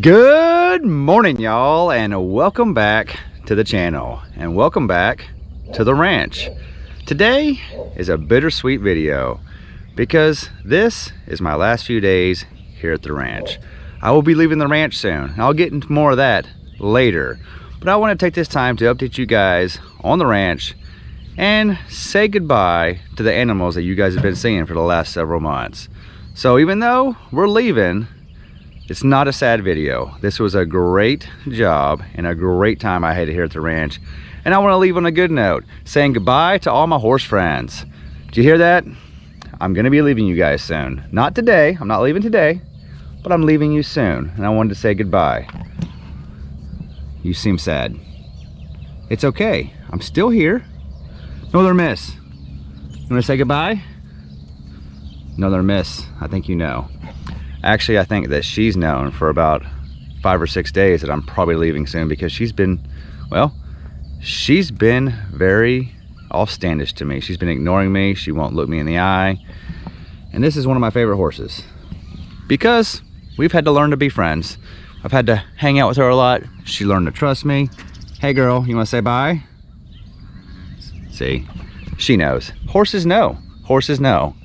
Good morning, y'all, and welcome back to the channel, and welcome back to the ranch. Today is a bittersweet video because this is my last few days here at the ranch. I will be leaving the ranch soon. I'll get into more of that later, but I want to take this time to update you guys on the ranch and say goodbye to the animals that you guys have been seeing for the last several months. So even though we're leaving, it's not a sad video. This was a great job and a great time I had here at the ranch. And I want to leave on a good note, saying goodbye to all my horse friends. Did you hear that? I'm going to be leaving you guys soon. Not today. I'm not leaving today, but I'm leaving you soon. And I wanted to say goodbye. You seem sad. It's okay. I'm still here. Northern Miss, you want to say goodbye? Northern Miss, I think you know. Actually, I think that she's known for about 5 or 6 days that I'm probably leaving soon, because she's been very offstandish to me. She's been ignoring me. She won't look me in the eye. And this is one of my favorite horses because we've had to learn to be friends. I've had to hang out with her a lot. She learned to trust me. Hey girl, you want to say bye? See, she knows. Horses know. Horses know.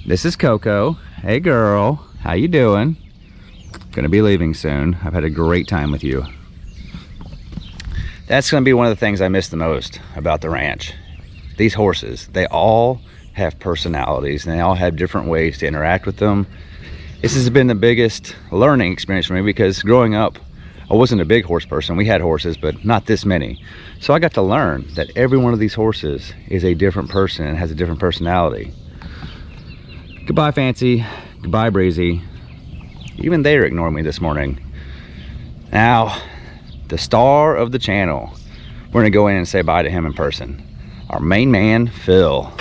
This is Coco. Hey girl. How you doing? Gonna be leaving soon. I've had a great time with you. That's gonna be one of the things I miss the most about the ranch. These horses, they all have personalities and they all have different ways to interact with them. This has been the biggest learning experience for me because growing up, I wasn't a big horse person. We had horses, but not this many. So I got to learn that every one of these horses is a different person and has a different personality. Goodbye, Fancy. Goodbye, Breezy. Even they are ignoring me this morning. Now, the star of the channel. We're gonna go in and say bye to him in person. Our main man, Phil.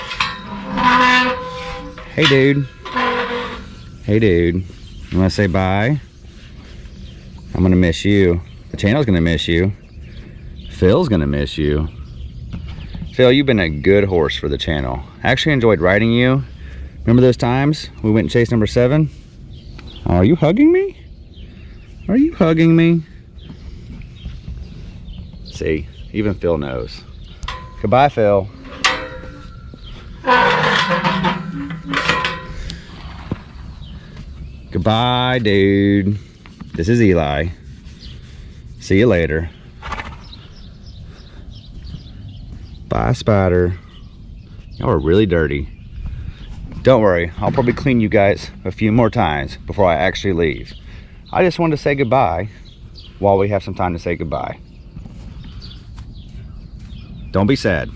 Hey, dude. Hey, dude. You wanna say bye? I'm gonna miss you. The channel's gonna miss you. Phil's gonna miss you. Phil, you've been a good horse for the channel. I actually enjoyed riding you. Remember those times we went and chased number 7? Oh, are you hugging me? Are you hugging me? See, even Phil knows. Goodbye, Phil. Goodbye, dude. This is Eli. See you later. Bye, Spider. Y'all are really dirty. Don't worry, I'll probably clean you guys a few more times before I actually leave. I just wanted to say goodbye while we have some time to say goodbye. Don't be sad.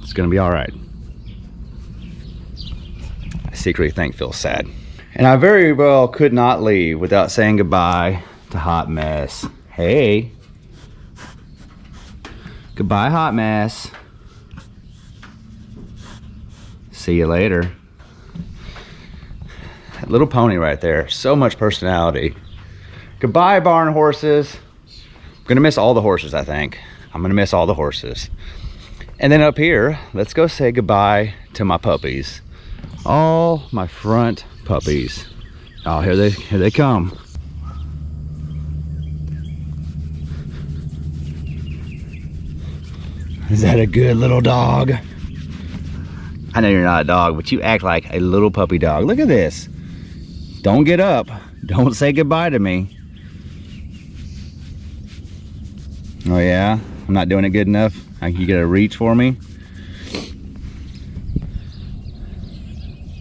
It's gonna be all right. I secretly think Phil's sad. And I very well could not leave without saying goodbye to Hot Mess. Hey. Goodbye, Hot Mess. See you later. That little pony right there, so much personality. Goodbye, barn horses. I'm gonna miss all the horses, I think. I'm gonna miss all the horses. And then up here, let's go say goodbye to my puppies. All my front puppies. Oh, here they come. Is that a good little dog? I know you're not a dog, but you act like a little puppy dog. Look at this. Don't get up. Don't say goodbye to me. Oh yeah? I'm not doing it good enough? You gotta reach for me?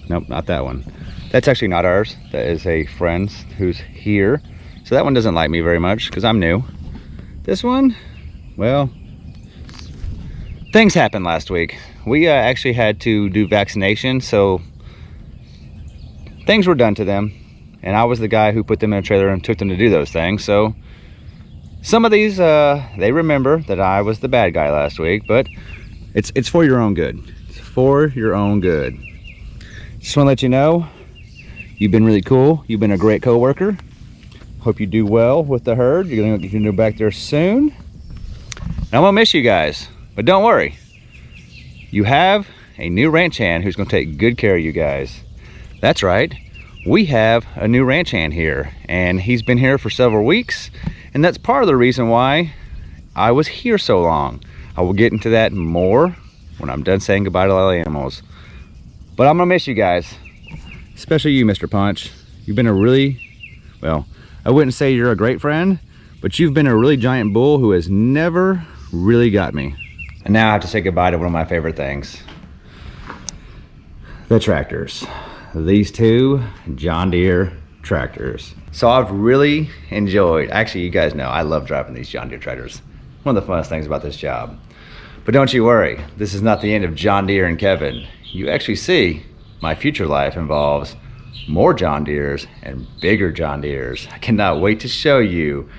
Nope, not that one. That's actually not ours. That is a friend's who's here. So that one doesn't like me very much because I'm new. This one, well, things happened last week. We actually had to do vaccination, so things were done to them, and I was the guy who put them in a trailer and took them to do those things. So some of these, they remember that I was the bad guy last week, but it's for your own good. It's for your own good. Just want to let you know, you've been really cool. You've been a great co-worker. Hope you do well with the herd. You're gonna go back there soon. And I'm gonna miss you guys, but don't worry. You have a new ranch hand who's gonna take good care of you guys. That's right. we have a new ranch hand here, and he's been here for several weeks, and that's part of the reason why I was here so long. I will get into that more when I'm done saying goodbye to all the animals. But I'm gonna miss you guys, especially you, Mr. Punch. You've been a really, well, I wouldn't say you're a great friend, but you've been a really giant bull who has never really got me. And now I have to say goodbye to one of my favorite things. The tractors. These two John Deere tractors. So I've really enjoyed, actually you guys know I love driving these John Deere tractors. One of the funnest things about this job. But don't you worry, this is not the end of John Deere and Kevin. You actually see my future life involves more John Deeres and bigger John Deeres. I cannot wait to show you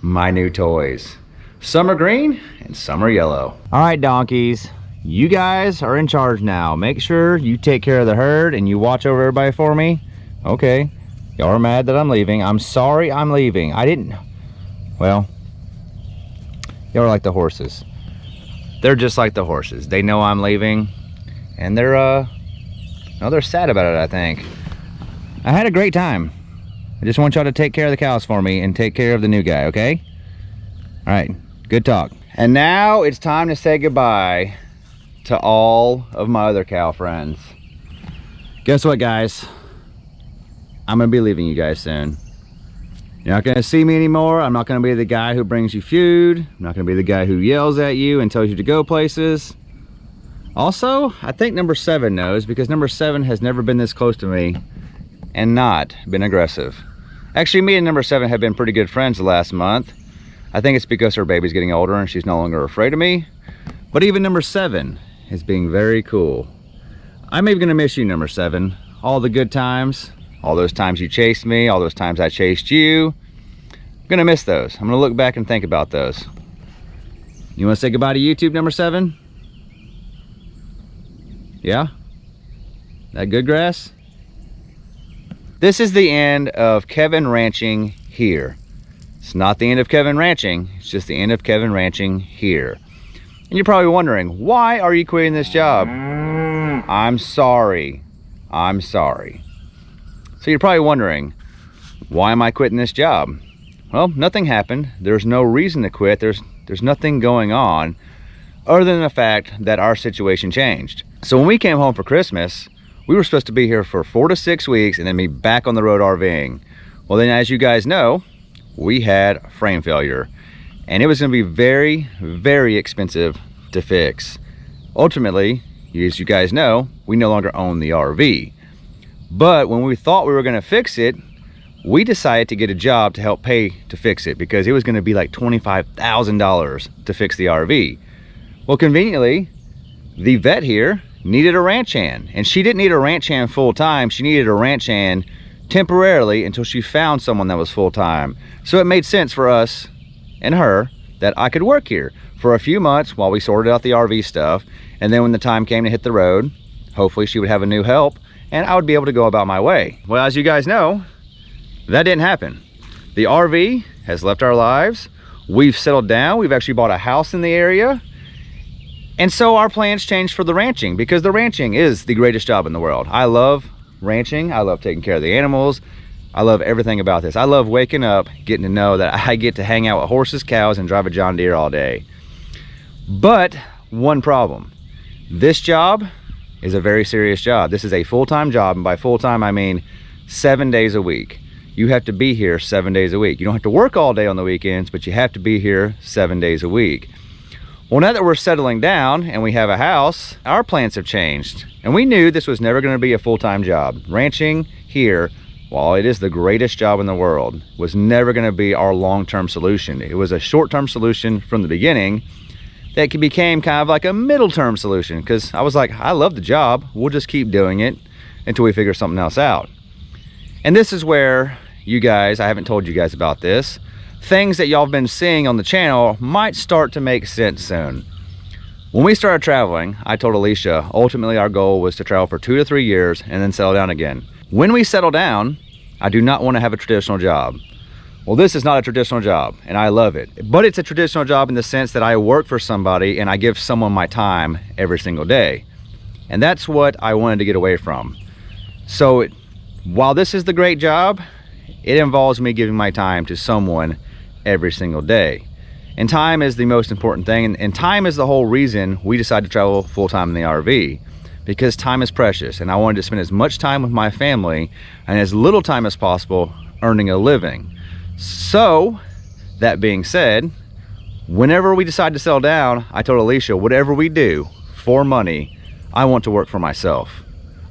my new toys. Some are green and some are yellow. All right, donkeys, you guys are in charge now. Make sure you take care of the herd and you watch over everybody for me. Okay, y'all are mad that I'm leaving. I'm sorry I'm leaving. I didn't, well, y'all are like the horses. They're just like the horses. They know I'm leaving and they're sad about it, I think. I had a great time. I just want y'all to take care of the cows for me and take care of the new guy, okay? All right, good talk. And now it's time to say goodbye to all of my other cow friends. Guess what, guys? I'm gonna be leaving you guys soon. You're not gonna see me anymore. I'm not gonna be the guy who brings you food. I'm not gonna be the guy who yells at you and tells you to go places. Also, I think number 7 knows, because number 7 has never been this close to me and not been aggressive. Actually, me and number 7 have been pretty good friends the last month. I think it's because her baby's getting older and she's no longer afraid of me. But even number 7 is being very cool. I'm even gonna miss you, number 7. All the good times, all those times you chased me, all those times I chased you. I'm gonna miss those. I'm gonna look back and think about those. You wanna say goodbye to YouTube, number 7? Yeah? That good grass? This is the end of Kevin ranching here. It's not the end of Kevin ranching, it's just the end of Kevin ranching here. And you're probably wondering, why are you quitting this job? I'm sorry. I'm sorry. So you're probably wondering, why am I quitting this job? Well, nothing happened. There's no reason to quit. There's nothing going on other than the fact that our situation changed. So when we came home for Christmas, we were supposed to be here for 4 to 6 weeks and then be back on the road RVing. Well, then as you guys know, we had frame failure and it was gonna be very, very expensive to fix. Ultimately, as you guys know, we no longer own the RV. But when we thought we were gonna fix it, we decided to get a job to help pay to fix it because it was gonna be like $25,000 to fix the RV. Well, conveniently, the vet here needed a ranch hand, and she didn't need a ranch hand full time. She needed a ranch hand temporarily until she found someone that was full time. So it made sense for us and her that I could work here for a few months while we sorted out the RV stuff. And then when the time came to hit the road, hopefully she would have a new help and I would be able to go about my way. Well, as you guys know, that didn't happen. The RV has left our lives. We've settled down. We've actually bought a house in the area. And so our plans changed for the ranching, because the ranching is the greatest job in the world. I love ranching. I love taking care of the animals. I love everything about this. I love waking up, getting to know that I get to hang out with horses, cows, and drive a John Deere all day. But one problem. This job is a very serious job. This is a full-time job, and by full-time I mean 7 days a week. You have to be here 7 days a week. You don't have to work all day on the weekends, but you have to be here 7 days a week. Well, now that we're settling down and we have a house, our plans have changed. And we knew this was never going to be a full-time job. Ranching here, while it is the greatest job in the world, was never going to be our long-term solution. It was a short-term solution from the beginning that became kind of like a middle-term solution, because I was like, I love the job. We'll just keep doing it until we figure something else out. And this is where you guys, I haven't told you guys about this, things that y'all have been seeing on the channel might start to make sense soon. When we started traveling, I told Alicia, ultimately our goal was to travel for 2 to 3 years and then settle down again. When we settle down, I do not want to have a traditional job. Well, this is not a traditional job and I love it, but it's a traditional job in the sense that I work for somebody and I give someone my time every single day. And that's what I wanted to get away from. So while this is the great job, it involves me giving my time to someone every single day. And time is the most important thing, and time is the whole reason we decided to travel full-time in the RV, because time is precious, and I wanted to spend as much time with my family and as little time as possible earning a living. So, that being said, whenever we decide to settle down, I told Alicia, whatever we do for money, I want to work for myself.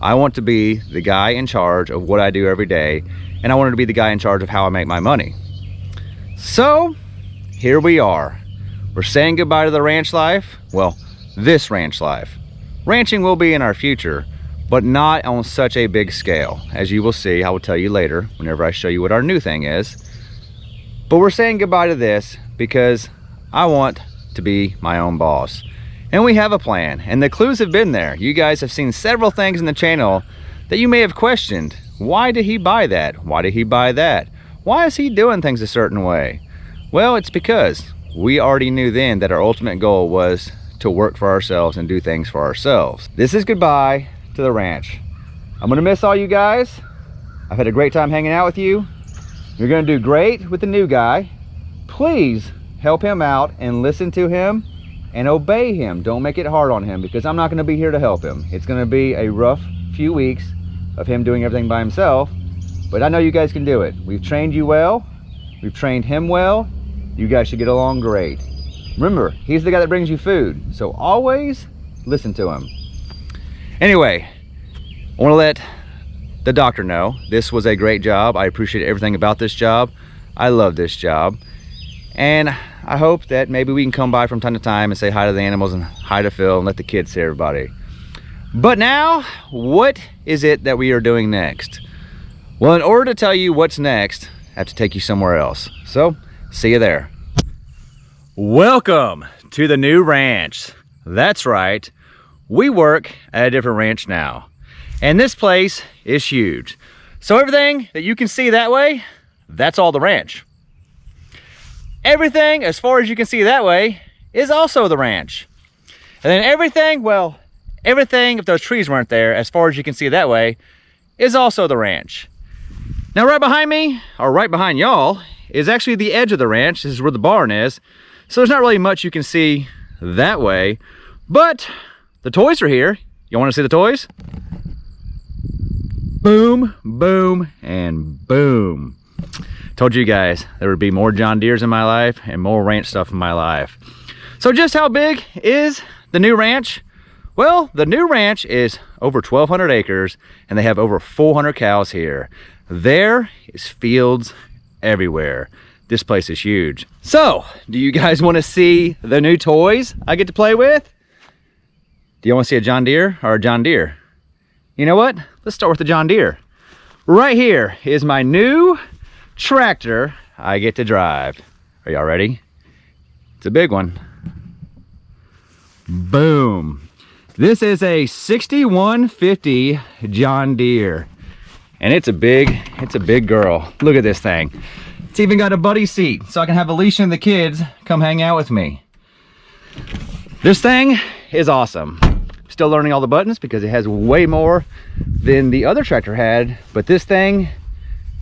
I want to be the guy in charge of what I do every day, and I wanted to be the guy in charge of how I make my money. So, here we are. We're saying goodbye to the ranch life. Well, this ranch life. Ranching will be in our future, but not on such a big scale. As you will see, I will tell you later whenever I show you what our new thing is. But we're saying goodbye to this because I want to be my own boss. And we have a plan, and the clues have been there. You guys have seen several things in the channel that you may have questioned. Why did he buy that? Why did he buy that? Why is he doing things a certain way? Well, it's because we already knew then that our ultimate goal was to work for ourselves and do things for ourselves. This is goodbye to the ranch. I'm gonna miss all you guys. I've had a great time hanging out with you. You're gonna do great with the new guy. Please help him out and listen to him and obey him. Don't make it hard on him, because I'm not gonna be here to help him. It's gonna be a rough few weeks of him doing everything by himself, but I know you guys can do it. We've trained you well. We've trained him well. You guys should get along great. Remember, he's the guy that brings you food, so always listen to him. Anyway, I want to let the doctor know this was a great job. I appreciate everything about this job. I love this job, and I hope that maybe we can come by from time to time and say hi to the animals and hi to Phil and let the kids see everybody. But now, what is it that we are doing next? Well, in order to tell you what's next, I have to take you somewhere else. So, see you there. Welcome to the new ranch. That's right, we work at a different ranch now. And this place is huge. So everything that you can see that way, that's all the ranch. Everything as far as you can see that way is also the ranch. And then everything, well, everything, if those trees weren't there, as far as you can see that way, is also the ranch. Now right behind me, or right behind y'all, is actually the edge of the ranch. This is where the barn is. So there's not really much you can see that way, but the toys are here. You want to see the toys? Boom, boom, and boom. Told you guys there would be more John Deeres in my life and more ranch stuff in my life. So just how big is the new ranch? Well, the new ranch is over 1,200 acres, and they have over 400 cows here. There is fields everywhere. This place is huge. So, do you guys want to see the new toys I get to play with? Do you want to see a John Deere or a John Deere? You know what? Let's start with the John Deere. Right here is my new tractor I get to drive. Are y'all ready? It's a big one. Boom. This is a 6150 John Deere. And it's a big girl. Look at this thing. It's even got a buddy seat, so I can have Alicia and the kids come hang out with me. This thing is awesome. Still learning all the buttons because it has way more than the other tractor had, but this thing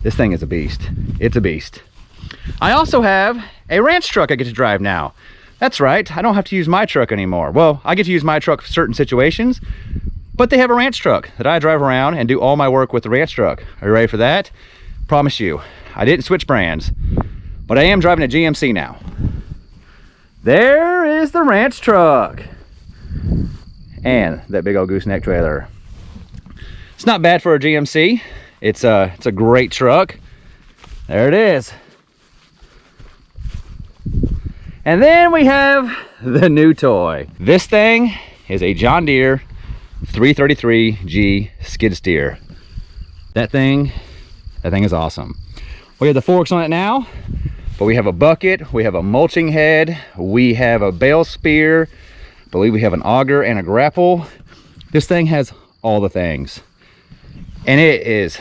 is a beast. It's a beast. I also have a ranch truck I get to drive now. That's right, I don't have to use my truck anymore. Well, I get to use my truck for certain situations, but they have a ranch truck that I drive around and do all my work with the ranch truck. Are you ready for that? Promise you, I didn't switch brands, but I am driving a GMC now. There is the ranch truck. And that big old gooseneck trailer. It's not bad for a GMC. It's a great truck. There it is. And then we have the new toy. This thing is a John Deere 333G skid steer. That thing is awesome. We have the forks on it now, but we have a bucket, we have a mulching head, we have a bale spear, I believe we have an auger and a grapple. This thing has all the things. And this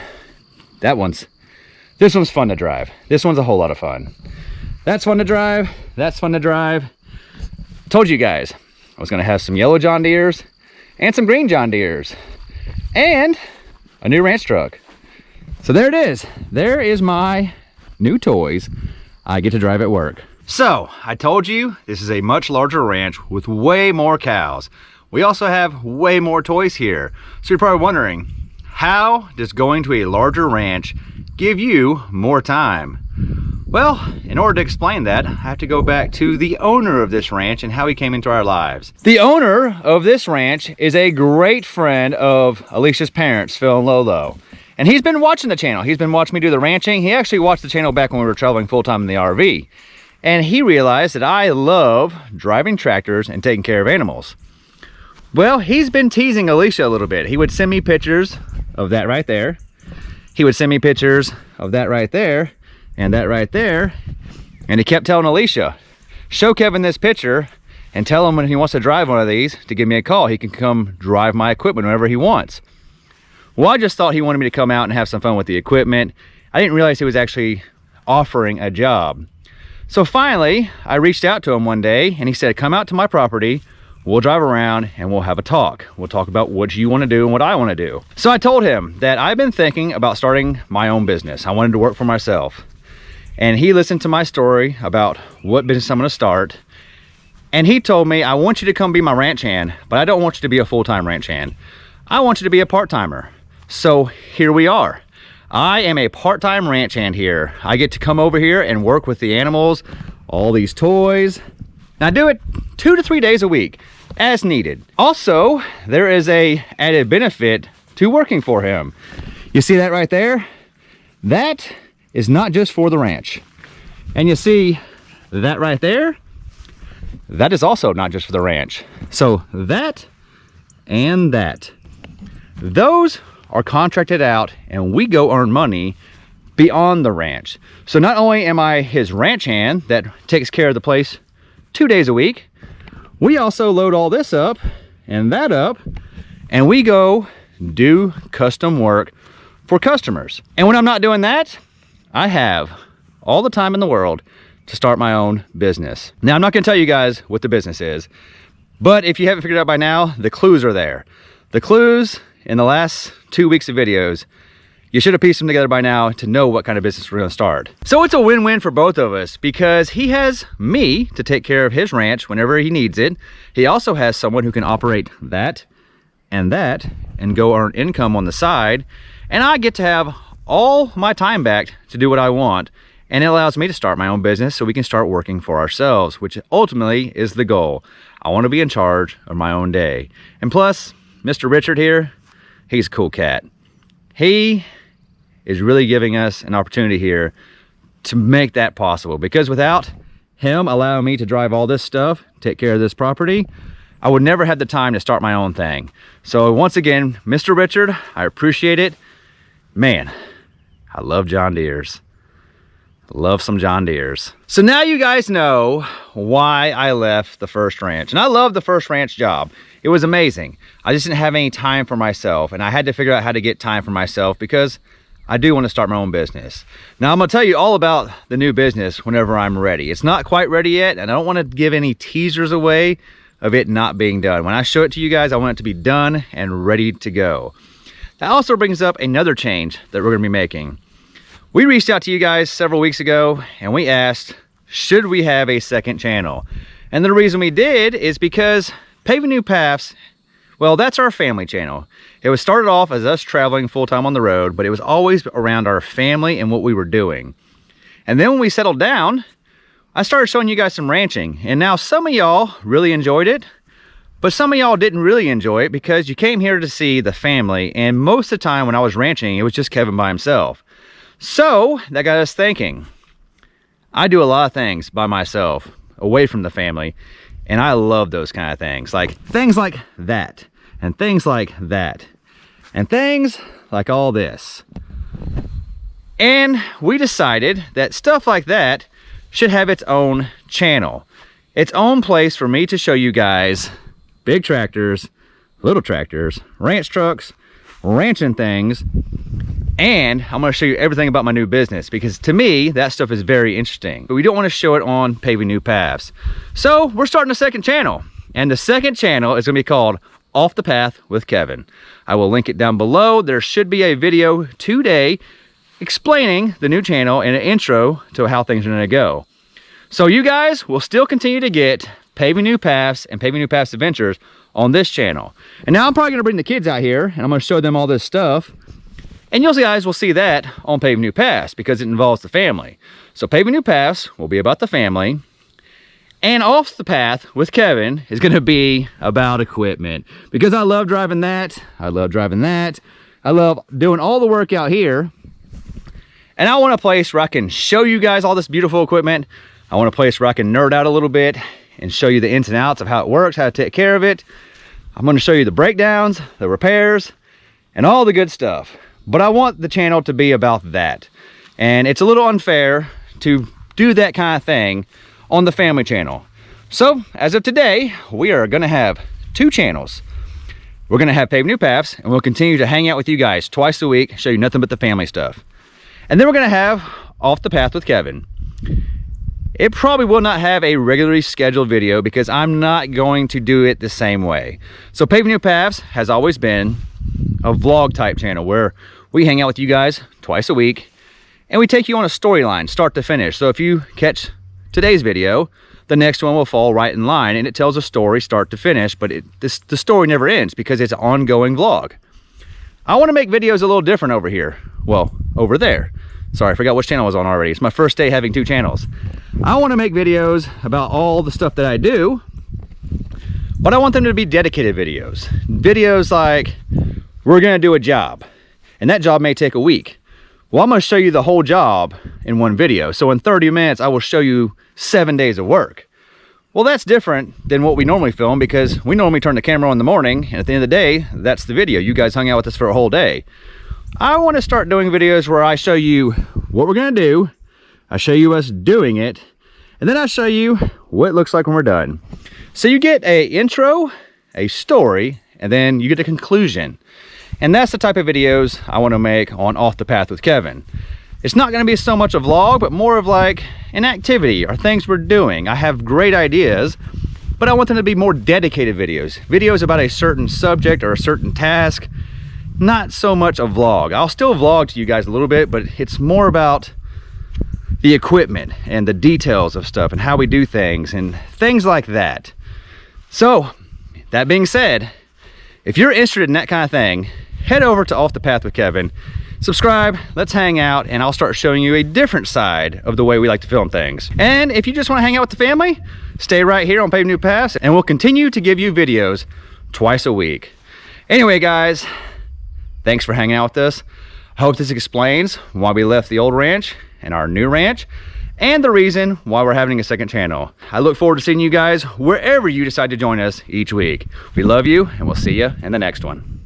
one's fun to drive. This one's a whole lot of fun. That's fun to drive, that's fun to drive. Told you guys, I was gonna have some yellow John Deeres and some green John Deeres and a new ranch truck. So there it is. There is my new toys I get to drive at work. So I told you this is a much larger ranch with way more cows. We also have way more toys here. So you're probably wondering, how does going to a larger ranch give you more time? Well, in order to explain that, I have to go back to the owner of this ranch and how he came into our lives. The owner of this ranch is a great friend of Alicia's parents, Phil and Lolo. And he's been watching the channel. He's been watching me do the ranching. He actually watched the channel back when we were traveling full-time in the RV. And he realized that I love driving tractors and taking care of animals. Well, he's been teasing Alicia a little bit. He would send me pictures of that right there. He would send me pictures of that right there and that right there. And he kept telling Alicia, show Kevin this picture and tell him when he wants to drive one of these to give me a call. He can come drive my equipment whenever he wants. Well, I just thought he wanted me to come out and have some fun with the equipment. I didn't realize he was actually offering a job. So finally, I reached out to him one day and he said, come out to my property, we'll drive around and we'll have a talk. We'll talk about what you want to do and what I want to do. So I told him that I've been thinking about starting my own business. I wanted to work for myself. And he listened to my story about what business I'm going to start. And he told me, I want you to come be my ranch hand, but I don't want you to be a full-time ranch hand. I want you to be a part-timer. So here we are. I am a part-time ranch hand here. I get to come over here and work with the animals, all these toys. And I do it 2 to 3 days a week as needed. Also, there is a added benefit to working for him. You see that right there? That is not just for the ranch. And you see that right there? That is also not just for the ranch. So that and that. Those are contracted out and we go earn money beyond the ranch. So not only am I his ranch hand that takes care of the place 2 days a week, we also load all this up and that up and we go do custom work for customers. And when I'm not doing that, I have all the time in the world to start my own business. Now, I'm not gonna tell you guys what the business is, but if you haven't figured it out by now, the clues are there. The clues in the last 2 weeks of videos, you should have pieced them together by now to know what kind of business we're gonna start. So it's a win-win for both of us because he has me to take care of his ranch whenever he needs it. He also has someone who can operate that and go earn income on the side. And I get to have all my time back to do what I want. And it allows me to start my own business so we can start working for ourselves, which ultimately is the goal. I want to be in charge of my own day. And plus, Mr. Richard here, he's a cool cat. He is really giving us an opportunity here to make that possible, because without him allowing me to drive all this stuff, take care of this property, I would never have the time to start my own thing. So once again, Mr. Richard, I appreciate it. Man, I love John Deeres. Love some John Deeres. So now you guys know why I left the first ranch. And I love the first ranch job. It was amazing. I just didn't have any time for myself. And I had to figure out how to get time for myself because I do want to start my own business. Now I'm gonna tell you all about the new business whenever I'm ready. It's not quite ready yet, and I don't want to give any teasers away of it not being done. When I show it to you guys, I want it to be done and ready to go. That also brings up another change that we're gonna be making. We reached out to you guys several weeks ago and we asked, should we have a second channel? And the reason we did is because Paving New Paths, well, that's our family channel. It was started off as us traveling full-time on the road, but it was always around our family and what we were doing. And then when we settled down, I started showing you guys some ranching. And now some of y'all really enjoyed it, but some of y'all didn't really enjoy it because you came here to see the family. And most of the time when I was ranching, it was just Kevin by himself. So that got us thinking. I do a lot of things by myself, away from the family, and I love those kind of things like that, and things like that, and things like all this. And we decided that stuff like that should have its own channel, its own place for me to show you guys big tractors, little tractors, ranch trucks, ranching things. And I'm going to show you everything about my new business because to me, that stuff is very interesting. But we don't want to show it on Paving New Paths. So we're starting a second channel. And the second channel is going to be called Off the Path with Kevin. I will link it down below. There should be a video today explaining the new channel and an intro to how things are gonna go. So you guys will still continue to get Paving New Paths and Paving New Paths Adventures on this channel. And now I'm probably gonna bring the kids out here and I'm gonna show them all this stuff. And you guys will see that on Paving New Paths because it involves the family. So Paving New Paths will be about the family. And Off the Path with Kevin is gonna be about equipment. Because I love driving that, I love driving that, I love doing all the work out here. And I want a place where I can show you guys all this beautiful equipment. I want a place where I can nerd out a little bit and show you the ins and outs of how it works, how to take care of it. I'm gonna show you the breakdowns, the repairs, and all the good stuff. But I want the channel to be about that. And it's a little unfair to do that kind of thing on the family channel. So as of today, we are gonna have 2 channels. We're gonna have Paving New Paths, and we'll continue to hang out with you guys twice a week, show you nothing but the family stuff. And then we're gonna have Off the Path with Kevin. It probably will not have a regularly scheduled video because I'm not going to do it the same way. So Paving New Paths has always been a vlog type channel where we hang out with you guys twice a week and we take you on a storyline start to finish. So if you catch today's video, the next one will fall right in line and it tells a story start to finish, but the story never ends because it's an ongoing vlog. I want to make videos a little different over here. Well, over there. Sorry, I forgot which channel I was on already. It's my first day having 2 channels. I want to make videos about all the stuff that I do, but I want them to be dedicated videos. Videos like, we're gonna do a job, and that job may take a week. Well, I'm gonna show you the whole job in one video. So in 30 minutes, I will show you 7 days of work. Well, that's different than what we normally film because we normally turn the camera on in the morning, and at the end of the day, that's the video. You guys hung out with us for a whole day. I wanna start doing videos where I show you what we're gonna do, I show you us doing it, and then I show you what it looks like when we're done. So you get a intro, a story, and then you get a conclusion. And that's the type of videos I want to make on Off the Path with Kevin. It's not going to be so much a vlog, but more of like an activity or things we're doing. I have great ideas, but I want them to be more dedicated videos. Videos about a certain subject or a certain task, not so much a vlog. I'll still vlog to you guys a little bit, but it's more about the equipment and the details of stuff and how we do things and things like that. So, that being said, if you're interested in that kind of thing, head over to Off the Path with Kevin, subscribe, let's hang out, and I'll start showing you a different side of the way we like to film things. And if you just want to hang out with the family, stay right here on Paving New Paths, and we'll continue to give you videos twice a week. Anyway, guys, thanks for hanging out with us. I hope this explains why we left the old ranch and our new ranch, and the reason why we're having a second channel. I look forward to seeing you guys wherever you decide to join us each week. We love you, and we'll see you in the next one.